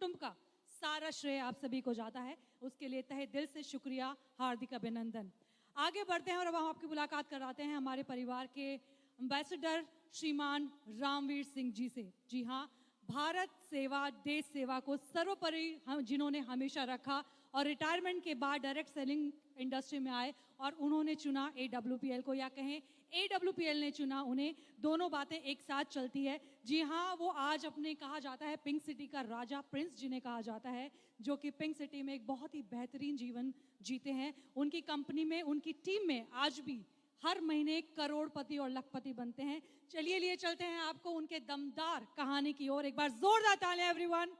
कुटुंब का सारा श्रेय आप सभी को जाता है। उसके लिए तहे दिल से शुक्रिया, हार्दिक अभिनंदन। आगे बढ़ते हैं और अब हम आपकी मुलाकात कराते हैं हमारे परिवार के एम्बेसडर श्रीमान रामवीर सिंह जी से। जी हाँ, भारत सेवा, देश सेवा को सर्वोपरि जिन्होंने हमेशा रखा और रिटायरमेंट के बाद डायरेक्ट सेलिंग इंडस्ट्री में आए और उन्होंने चुना AWPL को, या कहें AWPL ने चुना उन्हें। दोनों बातें एक साथ चलती है। जी हाँ, वो आज अपने कहा जाता है पिंक सिटी का राजा, प्रिंस जिन्हें कहा जाता है, जो कि पिंक सिटी में एक बहुत ही बेहतरीन जीवन जीते हैं। उनकी कंपनी में, उनकी टीम में आज भी हर महीने करोड़पति और लखपति बनते हैं। चलिए लिए चलते हैं आपको उनके दमदार कहानी की ओर। एक बार जोरदार तालियां एवरीवन,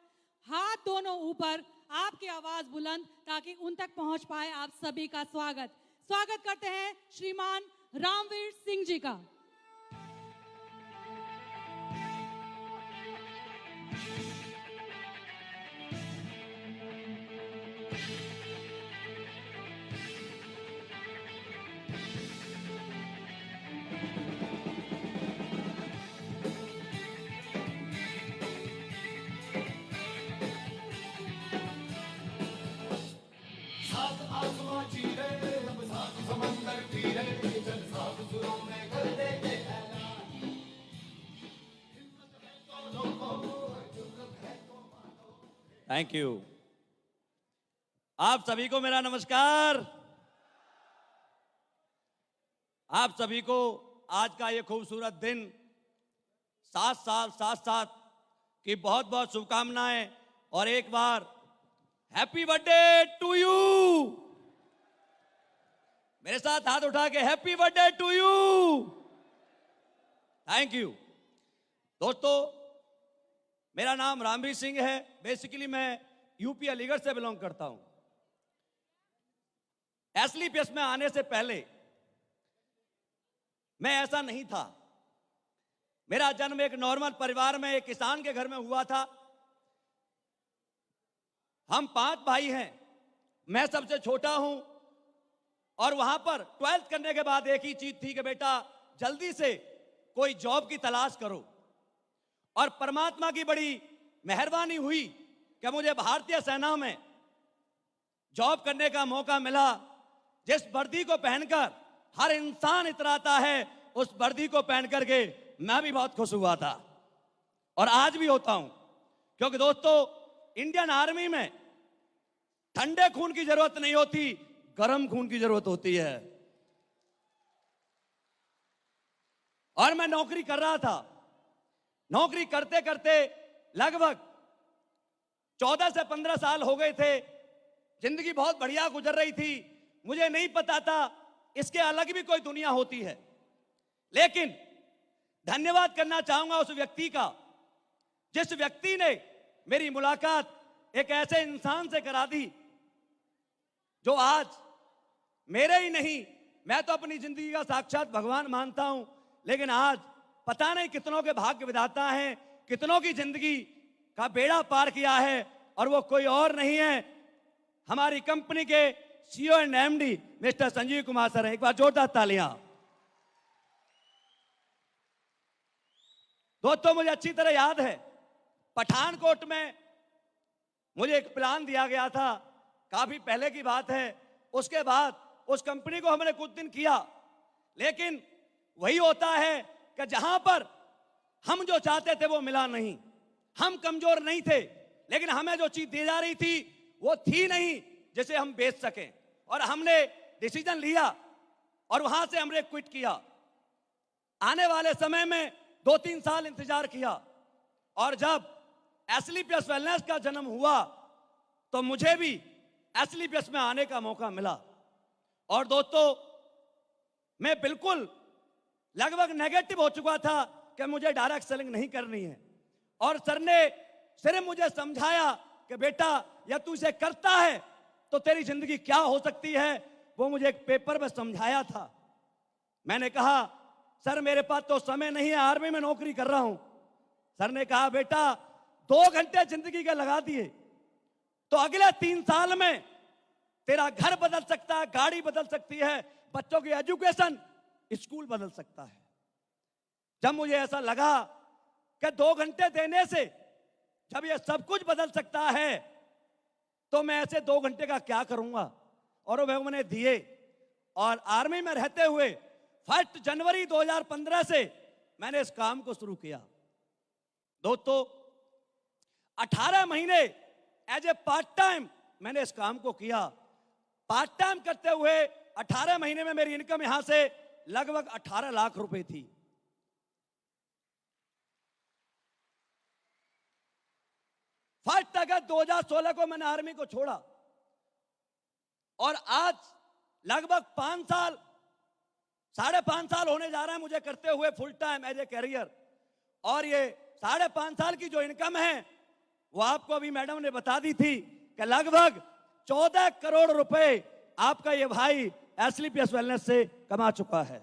हाथ दोनों ऊपर, आपकी आवाज बुलंद, ताकि उन तक पहुंच पाए आप सभी का स्वागत करते हैं श्रीमान रामवीर सिंह जी का। Thank you. आप सभी को मेरा नमस्कार। आप सभी को आज का ये खूबसूरत दिन 7 साल 7 साथ की बहुत बहुत शुभकामनाएं और एक बार हैप्पी बर्थडे टू यू। मेरे साथ हाथ उठा के happy birthday to you. Thank you. दोस्तों, मेरा नाम रामवीर सिंह है। बेसिकली मैं यूपी अलीगढ़ से बिलोंग करता हूं। एसलीपीएस में आने से पहले मैं ऐसा नहीं था। मेरा जन्म एक नॉर्मल परिवार में एक किसान के घर में हुआ था। हम 5 भाई हैं, मैं सबसे छोटा हूं। और वहां पर 12th करने के बाद एक ही चीज थी कि बेटा जल्दी से कोई जॉब की तलाश करो। और परमात्मा की बड़ी मेहरबानी हुई कि मुझे भारतीय सेना में जॉब करने का मौका मिला। जिस वर्दी को पहनकर हर इंसान इतराता है, उस वर्दी को पहन करके मैं भी बहुत खुश हुआ था और आज भी होता हूं। क्योंकि दोस्तों, इंडियन आर्मी में ठंडे खून की जरूरत नहीं होती, गर्म खून की जरूरत होती है। और मैं नौकरी कर रहा था। नौकरी करते करते लगभग 14 से 15 साल हो गए थे। जिंदगी बहुत बढ़िया गुजर रही थी। मुझे नहीं पता था इसके अलग भी कोई दुनिया होती है। लेकिन धन्यवाद करना चाहूंगा उस व्यक्ति का, जिस व्यक्ति ने मेरी मुलाकात एक ऐसे इंसान से करा दी जो आज मेरे ही नहीं, मैं तो अपनी जिंदगी का साक्षात भगवान मानता हूं, लेकिन आज पता नहीं कितनों के भाग्य विधाता हैं, कितनों की जिंदगी का बेड़ा पार किया है। और वो कोई और नहीं है, हमारी कंपनी के CEO and MD mister Sanjeev Kumar sir हैं। एक बार जोरदार तालियां। दोस्तों, मुझे अच्छी तरह याद है, पठानकोट में मुझे एक प्लान दिया गया था। काफी पहले की बात है। उसके बाद उस कंपनी को हमने कुछ दिन किया, लेकिन वही होता है कि जहां पर हम जो चाहते थे वो मिला नहीं। हम कमजोर नहीं थे, लेकिन हमें जो चीज दी जा रही थी वो थी नहीं जिसे हम बेच सकें। और हमने डिसीजन लिया और वहां से हमने क्विट किया। आने वाले समय में 2-3 साल इंतजार किया और जब एसलीपीएस वेलनेस का जन्म हुआ तो मुझे भी एसलीपीएस में आने का मौका मिला। और दोस्तों, मैं बिल्कुल लगभग नेगेटिव हो चुका था कि मुझे डायरेक्ट सेलिंग नहीं करनी है। और सर ने सिर्फ मुझे समझाया कि बेटा, या तू इसे करता है तो तेरी जिंदगी क्या हो सकती है, वो मुझे एक पेपर में समझाया था। मैंने कहा, सर मेरे पास तो समय नहीं है, आर्मी में नौकरी कर रहा हूं। सर ने कहा, बेटा 2 घंटे जिंदगी के लगा दिए तो अगले 3 साल में तेरा घर बदल सकता है, गाड़ी बदल सकती है, बच्चों की एजुकेशन, स्कूल बदल सकता है। जब मुझे ऐसा लगा कि 2 घंटे देने से जब ये सब कुछ बदल सकता है तो मैं ऐसे 2 घंटे का क्या करूंगा। और वो मैंने दिए, और आर्मी में रहते हुए 1 जनवरी 2015 से मैंने इस काम को शुरू किया। दोस्तों 18 महीने एज ए पार्ट टाइम मैंने इस काम को किया। पार्ट टाइम करते हुए 18 महीने में मेरी इनकम यहां से लगभग 18 लाख रुपए थी। फर्स्ट अगस्त 2016 को मैंने आर्मी को छोड़ा और आज लगभग 5 साल, 5.5 साल होने जा रहा है मुझे करते हुए full time as a career. और ये 5.5 साल की जो इनकम है वो आपको अभी मैडम ने बता दी थी कि लगभग 14 करोड़ रुपए आपका ये भाई एसलीपीएस वेलनेस से कमा चुका है।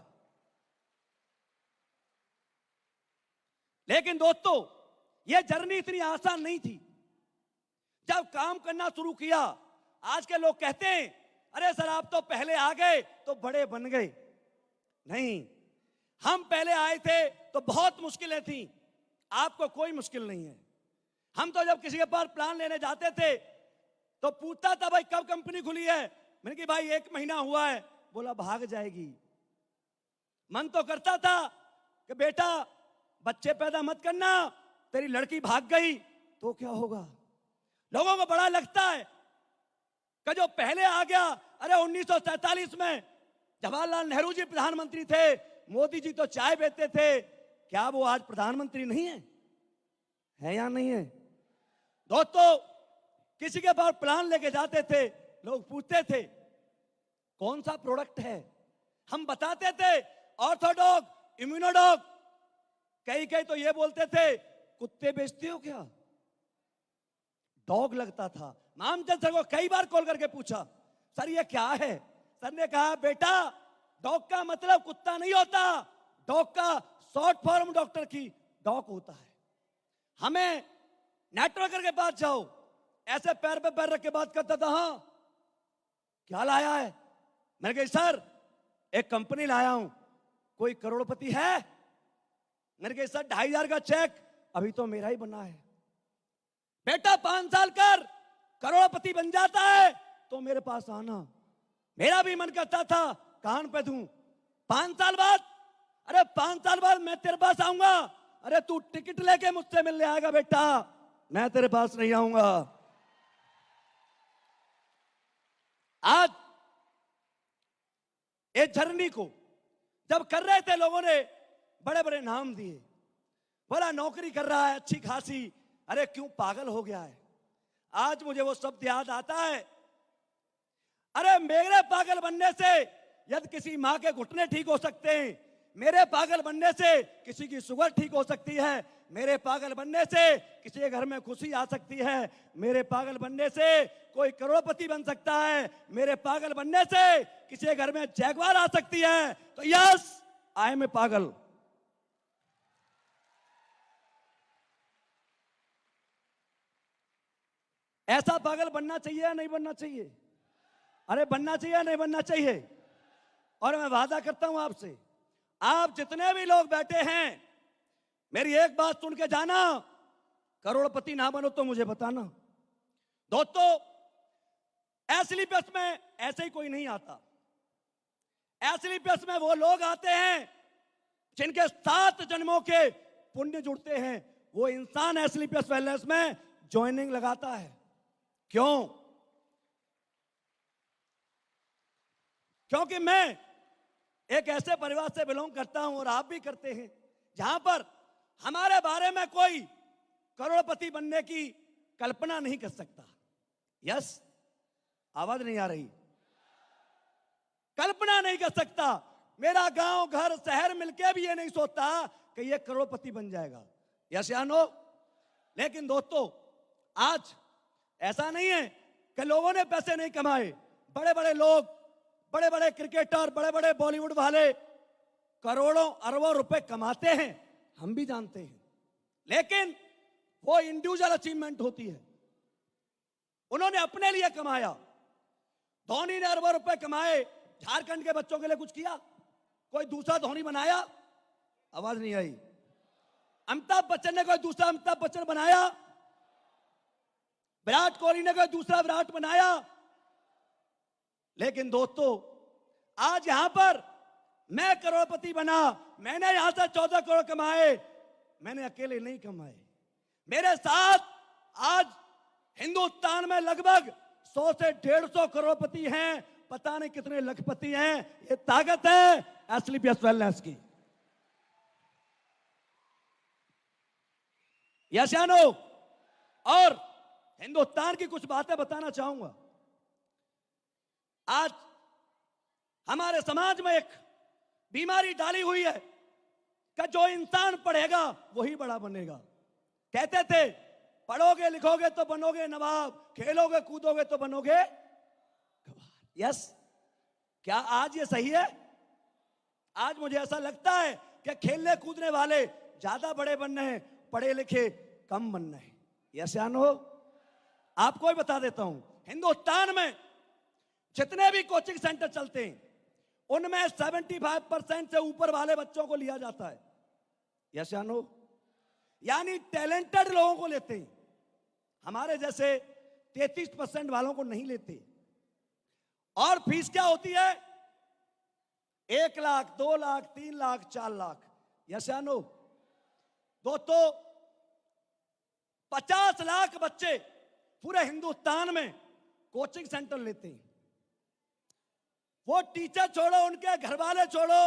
लेकिन दोस्तों ये जर्नी इतनी आसान नहीं थी। जब काम करना शुरू किया, आज के लोग कहते हैं अरे सर आप तो पहले आ गए तो बड़े बन गए। नहीं, हम पहले आए थे तो बहुत मुश्किलें थी, आपको कोई मुश्किल नहीं है। हम तो जब किसी के पास प्लान लेने जाते थे तो पूछता था भाई कब कंपनी खुली है, मैंने कहा भाई 1 महीना हुआ है, बोला भाग जाएगी। मन तो करता था कि बेटा बच्चे पैदा मत करना, तेरी लड़की भाग गई तो क्या होगा। लोगों को बड़ा लगता है कि जो पहले आ गया, अरे 1947 में जवाहरलाल नेहरू जी प्रधानमंत्री थे, मोदी जी तो चाय बेचते थे, क्या वो आज प्रधानमंत्री नहीं है या नहीं है। दोस्तों किसी के पास प्लान लेके जाते थे, लोग पूछते थे कौन सा प्रोडक्ट है, हम बताते थे ऑर्थोडॉग, इम्यूनोडॉग। कई तो ये बोलते थे कुत्ते बेचते हो क्या, डॉग लगता था। नामचंद सर को कई बार कॉल करके पूछा सर ये क्या है, सर ने कहा बेटा डॉग का मतलब कुत्ता नहीं होता, डॉग का शॉर्ट फॉर्म डॉक्टर की डॉग होता है। हमें नेटवर्कर के पास जाओ, ऐसे पैर पे पैर रख के बात करता था, हाँ क्या लाया है, मैंने कहा सर एक कंपनी लाया हूं, कोई करोड़पति है, मैंने कहा सर 2,500 का चेक अभी तो मेरा ही बना है। बेटा 5 साल कर करोड़पति बन जाता है तो मेरे पास आना। मेरा भी मन करता था कान पे दूं, 5 साल बाद, अरे 5 साल बाद मैं तेरे पास आऊंगा, अरे तू टिकट लेके मुझसे मिलने आएगा बेटा, मैं तेरे पास नहीं आऊंगा। आज इस जर्नी को जब कर रहे थे लोगों ने बड़े बड़े नाम दिए, बोला नौकरी कर रहा है अच्छी खासी, अरे क्यों पागल हो गया है। आज मुझे वो शब्द याद आता है, अरे मेरे पागल बनने से यदि किसी मां के घुटने ठीक हो सकते हैं, मेरे पागल बनने से किसी की शुगर ठीक हो सकती है, मेरे पागल बनने से किसी के घर में खुशी आ सकती है, मेरे पागल बनने से कोई करोड़पति बन सकता है, मेरे पागल बनने से किसी के घर में जैगवार आ सकती है। तो यस आई एम ए पागल। ऐसा पागल बनना चाहिए या नहीं बनना चाहिए, अरे बनना चाहिए या नहीं बनना चाहिए। और मैं वादा करता हूं आपसे, आप जितने भी लोग बैठे हैं मेरी एक बात सुन के जाना, करोड़पति ना बनो तो मुझे बताना। दोस्तों एसलीपीएस में ऐसे ही कोई नहीं आता, एसलीपीएस में वो लोग आते हैं जिनके 7 जन्मों के पुण्य जुड़ते हैं, वो इंसान एसलीपीएस वेलनेस में ज्वाइनिंग लगाता है। क्यों? क्योंकि मैं एक ऐसे परिवार से बिलोंग करता हूं और आप भी करते हैं जहां पर हमारे बारे में कोई करोड़पति बनने की कल्पना नहीं कर सकता। यस, आवाज नहीं आ रही, कल्पना नहीं कर सकता। मेरा गांव घर शहर मिलके भी ये नहीं सोचता कि ये करोड़पति बन जाएगा। यस या नो? लेकिन दोस्तों आज ऐसा नहीं है कि लोगों ने पैसे नहीं कमाए। बड़े बड़े लोग, बड़े बड़े क्रिकेटर, बड़े बड़े बॉलीवुड वाले करोड़ों अरबों रुपए कमाते हैं, हम भी जानते हैं, लेकिन वो इंडिविजुअल अचीवमेंट होती है, उन्होंने अपने लिए कमाया। धोनी ने अरबों रुपए कमाए, झारखंड के बच्चों के लिए कुछ किया? कोई दूसरा धोनी बनाया? आवाज नहीं आई। अमिताभ बच्चन ने कोई दूसरा अमिताभ बच्चन बनाया? विराट कोहली ने कोई दूसरा विराट बनाया, लेकिन दोस्तों आज यहां पर मैं करोड़पति बना, मैंने यहां से 14 करोड़ कमाए, मैंने अकेले नहीं कमाए, मेरे साथ आज हिंदुस्तान में लगभग 100 से 150 करोड़पति हैं, पता नहीं कितने लखपति हैं। ये ताकत है एसलीपीएस वेलनेस की। यस या नो? और हिंदुस्तान की कुछ बातें बताना चाहूंगा। आज हमारे समाज में एक बीमारी डाली हुई है कि जो इंसान पढ़ेगा वही बड़ा बनेगा। कहते थे पढ़ोगे लिखोगे तो बनोगे नवाब, खेलोगे कूदोगे तो बनोगे गवार। यस, क्या आज ये सही है? आज मुझे ऐसा लगता है कि खेलने कूदने वाले ज्यादा बड़े बनने हैं, पढ़े लिखे कम बनने हैं। यस या नो? आपको ही बता देता हूं, हिंदुस्तान में जितने भी कोचिंग सेंटर चलते हैं उनमें 75% से ऊपर वाले बच्चों को लिया जाता है। यस या नो? यानी टैलेंटेड लोगों को लेते हैं, हमारे जैसे 33% वालों को नहीं लेते। और फीस क्या होती है? 1 लाख, 2 लाख, 3 लाख, 4 लाख। यस या नो? दोस्तों 50 लाख बच्चे पूरे हिंदुस्तान में कोचिंग सेंटर लेते हैं। वो टीचर छोड़ो, उनके घर वाले छोड़ो,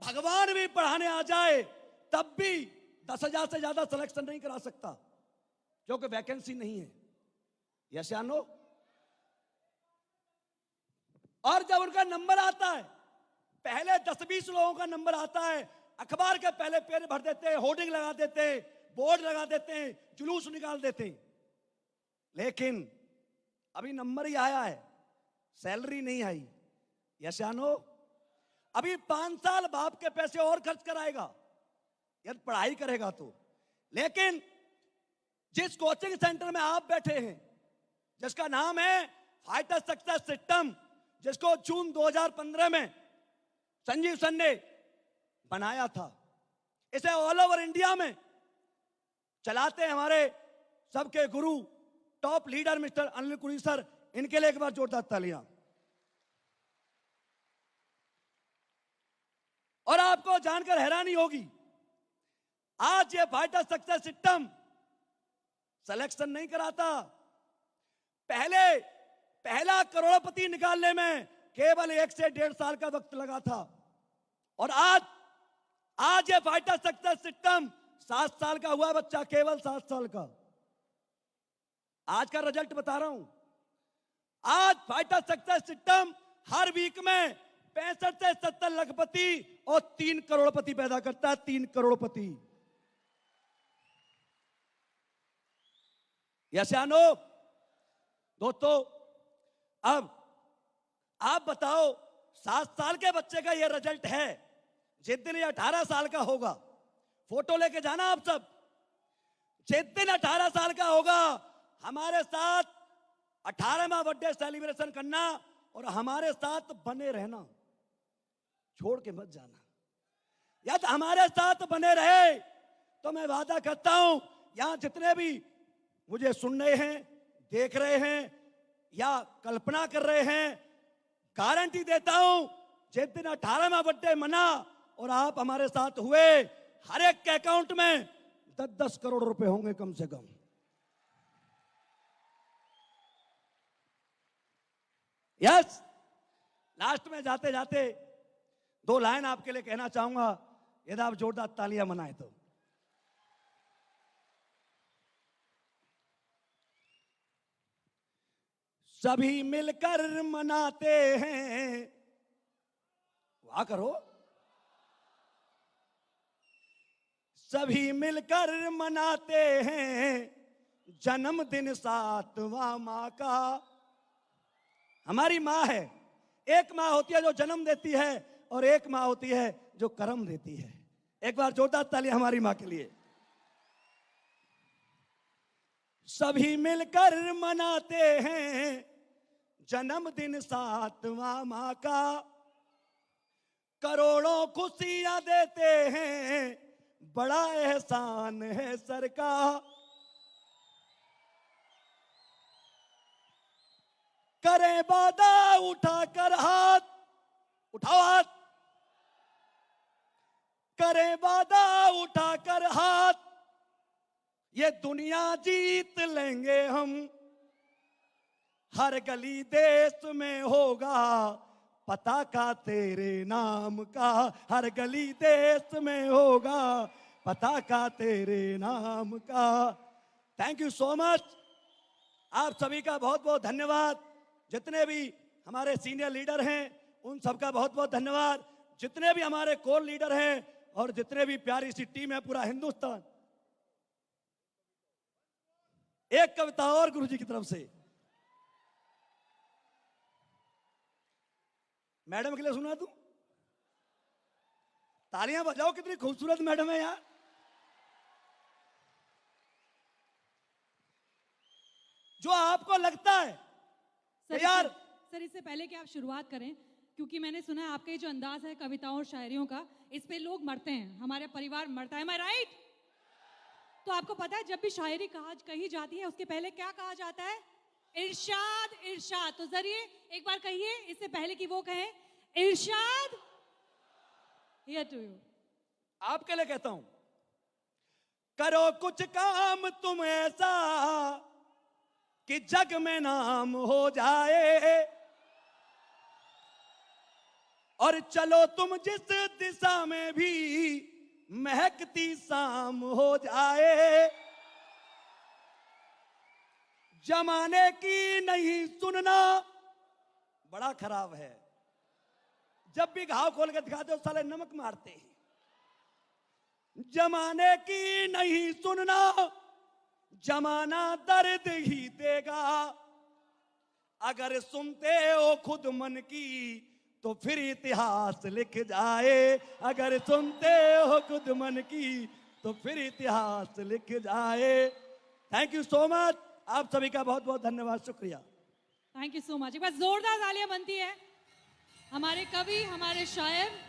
भगवान भी पढ़ाने आ जाए तब भी 10,000 से ज्यादा सिलेक्शन नहीं करा सकता, क्योंकि वैकेंसी नहीं है। यस या नो? और जब उनका नंबर आता है, पहले 10-20 लोगों का नंबर आता है, अखबार के पहले पेज भर देते हैं, होर्डिंग लगा देते हैं, बोर्ड लगा देते हैं, जुलूस निकाल देते हैं। लेकिन अभी नंबर ही आया है, सैलरी नहीं आई। यस या नो? अभी 5 साल बाप के पैसे और खर्च कराएगा यदि पढ़ाई करेगा तो। लेकिन जिस कोचिंग सेंटर में आप बैठे हैं, जिसका नाम है फाइटर सक्सेस सिस्टम, जिसको जून 2015 में संजीव सन ने बनाया था, इसे ऑल ओवर इंडिया में चलाते हैं हमारे सबके गुरु, टॉप लीडर मिस्टर अनिल कुरी सर। इनके लिए एक बार जोरदार तालियां। और आपको जानकर हैरानी होगी, आज ये फाइटर सक्सेस सिस्टम सिलेक्शन नहीं कराता। पहला करोड़पति निकालने में केवल 1 से 1.5 साल का वक्त लगा था, और आज ये फाइटर सक्सेस सिस्टम 7 साल का हुआ बच्चा, केवल 7 साल का। आज का रिजल्ट बता रहा हूं। आज फाइटर सक्सेस सिस्टम हर वीक में 65 से 70 लखपति और 3 करोड़पति पैदा करता है। 3 करोड़पति। यस या नो? दोस्तों अब आप बताओ, 7 साल के बच्चे का यह रिजल्ट है, जिस दिन ये 18 साल का होगा, फोटो लेके जाना आप सब, जिस दिन 18 साल का होगा हमारे साथ 18वां बर्थडे सेलिब्रेशन करना और हमारे साथ बने रहना, छोड़ के मत जाना। यदि हमारे साथ बने रहे तो मैं वादा करता हूं, यहां जितने भी मुझे सुन रहे हैं, देख रहे हैं या कल्पना कर रहे हैं, गारंटी देता हूं, जिस दिन 18वां बर्थडे मना और आप हमारे साथ हुए, हर एक के अकाउंट में 10-10 करोड़ रुपए होंगे कम से कम। यस, लास्ट में जाते जाते 2 लाइन आपके लिए कहना चाहूंगा, यदि आप जोरदार तालियां मनाए तो। सभी मिलकर मनाते हैं, वाह करो, सभी मिलकर मनाते हैं जन्मदिन 7वां माँ का। हमारी माँ है, एक माँ होती है जो जन्म देती है और एक माँ होती है जो कर्म देती है। एक बार जोरदार ताली हमारी माँ के लिए। सभी मिलकर मनाते हैं जन्मदिन 7वां माँ का, करोड़ों खुशियां देते हैं, बड़ा एहसान है सर का। करें वादा उठाकर हाथ, उठाओ हाथ, करें वादा उठाकर हाथ, ये दुनिया जीत लेंगे हम। हर गली देश में होगा पताका तेरे नाम का, हर गली देश में होगा पताका तेरे नाम का। Thank you so much. आप सभी का बहुत बहुत धन्यवाद। जितने भी हमारे सीनियर लीडर हैं उन सबका बहुत बहुत धन्यवाद। जितने भी हमारे कोर लीडर हैं और जितने भी प्यारी सी टीम है पूरा हिंदुस्तान। एक कविता और गुरुजी की तरफ से मैडम के लिए सुना दूं? तालियां बजाओ, कितनी खूबसूरत मैडम है यार। जो आपको लगता है यार, सर इससे पहले कि आप शुरुआत करें, क्योंकि मैंने सुना है आपका ये जो अंदाज है कविताओं और शायरियों का, इस पे लोग मरते हैं, हमारे परिवार मरता है। Am I right? तो आपको पता है जब भी शायरी कही जाती है उसके पहले क्या कहा जाता है? इरशाद, इरशाद। तो जरिए एक बार कहिए इससे पहले कि वो कहें इरशाद। Here to you. आपके लिए कहता हूं, करो कुछ काम तुम ऐसा कि जग में नाम हो जाए, और चलो तुम जिस दिशा में भी महकती शाम हो जाए। जमाने की नहीं सुनना बड़ा खराब है। जब भी घाव खोल के दिखाते हो साले नमक मारते हैं। जमाने की नहीं सुनना, जमाना दर्द ही देगा। अगर सुनते हो खुद मन की तो फिर इतिहास लिख जाए। अगर सुनते हो खुद मन की तो फिर इतिहास लिख जाए। Thank you so much. आप सभी का बहुत बहुत धन्यवाद, शुक्रिया। Thank you so much. एक बार जोरदार तालियां बनती है हमारे कवि, हमारे शायर